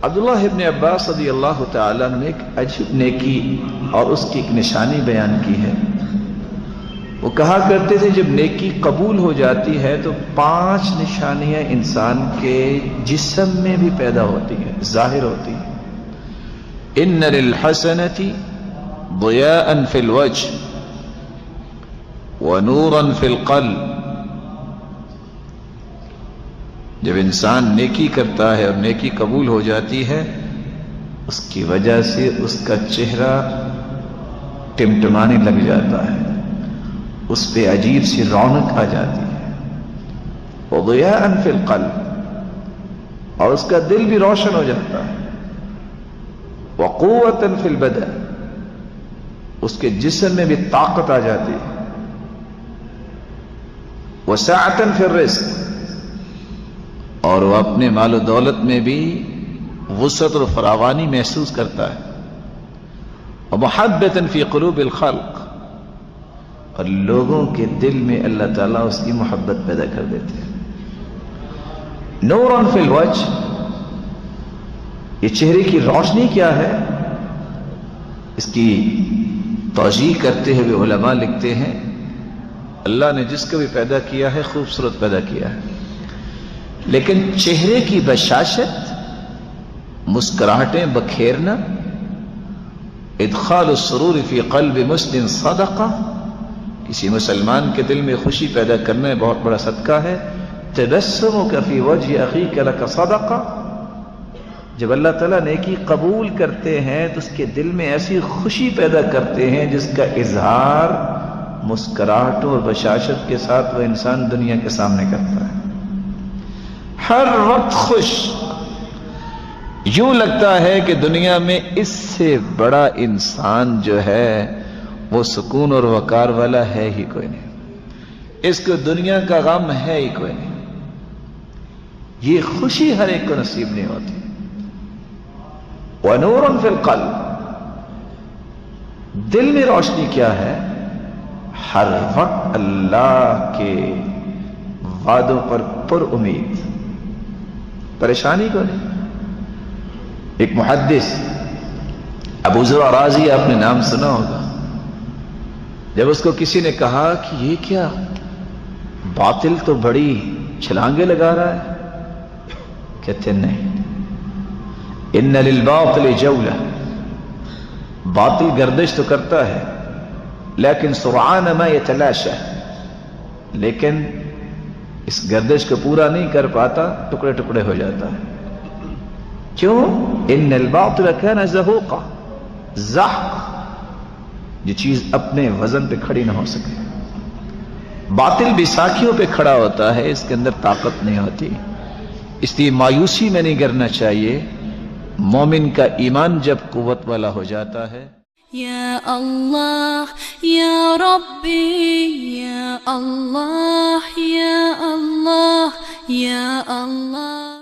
عبداللہ ابن عباس رضی اللہ تعالیٰ نے ایک عجیب نیکی اور اس کی ایک نشانی بیان کی ہے۔ وہ کہا کرتے تھے جب نیکی قبول ہو جاتی ہے تو 5 نشانیاں انسان کے جسم میں بھی پیدا ہوتی ہیں، ظاہر ہوتی ہیں۔ ان للحسنۃ ضیاء فی الوجہ ونورا فی القلب۔ جب انسان نیکی کرتا ہے اور نیکی قبول ہو جاتی ہے، اس کی وجہ سے اس کا چہرہ ٹمٹمانے لگ جاتا ہے، اس پہ عجیب سی رونق آ جاتی ہے۔ وضیاء فی القلب، اور اس کا دل بھی روشن ہو جاتا ہے۔ وقوۃ فی البدن، اس کے جسم میں بھی طاقت آ جاتی ہے۔ وسعۃ فی الرزق، اور وہ اپنے مال و دولت میں بھی وسعت اور فراوانی محسوس کرتا ہے۔ ومحبۃ فی قلوب الخلق، اور لوگوں کے دل میں اللہ تعالیٰ اس کی محبت پیدا کر دیتے ہیں۔ نورا فی الوجہ، یہ چہرے کی روشنی کیا ہے؟ اس کی توضیح کرتے ہوئے علماء لکھتے ہیں اللہ نے جس کو بھی پیدا کیا ہے خوبصورت پیدا کیا ہے، لیکن چہرے کی بشاشت، مسکراہٹیں بکھیرنا، ادخال السرور فی قلب مسلم صدقہ، کسی مسلمان کے دل میں خوشی پیدا کرنا بہت بڑا صدقہ ہے۔ تبسمک فی وجہ اخیک لک صدقہ، جب اللہ تعالیٰ نیکی قبول کرتے ہیں تو اس کے دل میں ایسی خوشی پیدا کرتے ہیں جس کا اظہار مسکراہٹوں اور بشاشت کے ساتھ وہ انسان دنیا کے سامنے کرتا ہے، ہر وقت خوش، یوں لگتا ہے کہ دنیا میں اس سے بڑا انسان جو ہے وہ سکون اور وقار والا ہے ہی کوئی نہیں، اس کو دنیا کا غم ہے ہی کوئی نہیں۔ یہ خوشی ہر ایک کو نصیب نہیں ہوتی۔ وَنُورٌ فِي الْقَلْبِ، دل میں روشنی کیا ہے؟ ہر وقت اللہ کے وعدوں پر پر امید، پریشانی کو نہیں۔ ایک محدث ابو زرع رازی، آپ نے نام سنا ہوگا، جب اس کو کسی نے کہا کہ یہ کیا باطل تو بڑی چھلانگیں لگا رہا ہے، کہتے نہیں، ان للباطل جولہ، باطل گردش تو کرتا ہے لیکن سرعان ما یتلاشى، لیکن اس گردش کو پورا نہیں کر پاتا، ٹکڑے ٹکڑے ہو جاتا ہے۔ کیوں؟ ان الباطل كان زهوقا، زحق، یہ چیز اپنے وزن پہ کھڑی نہ ہو سکے۔ باطل بھی ساکھیوں پہ کھڑا ہوتا ہے، اس کے اندر طاقت نہیں ہوتی، اس لیے مایوسی میں نہیں گرنا چاہیے۔ مومن کا ایمان جب قوت والا ہو جاتا ہے۔ یا اللہ یا ربی یا اللہ یا اللہ یا اللہ۔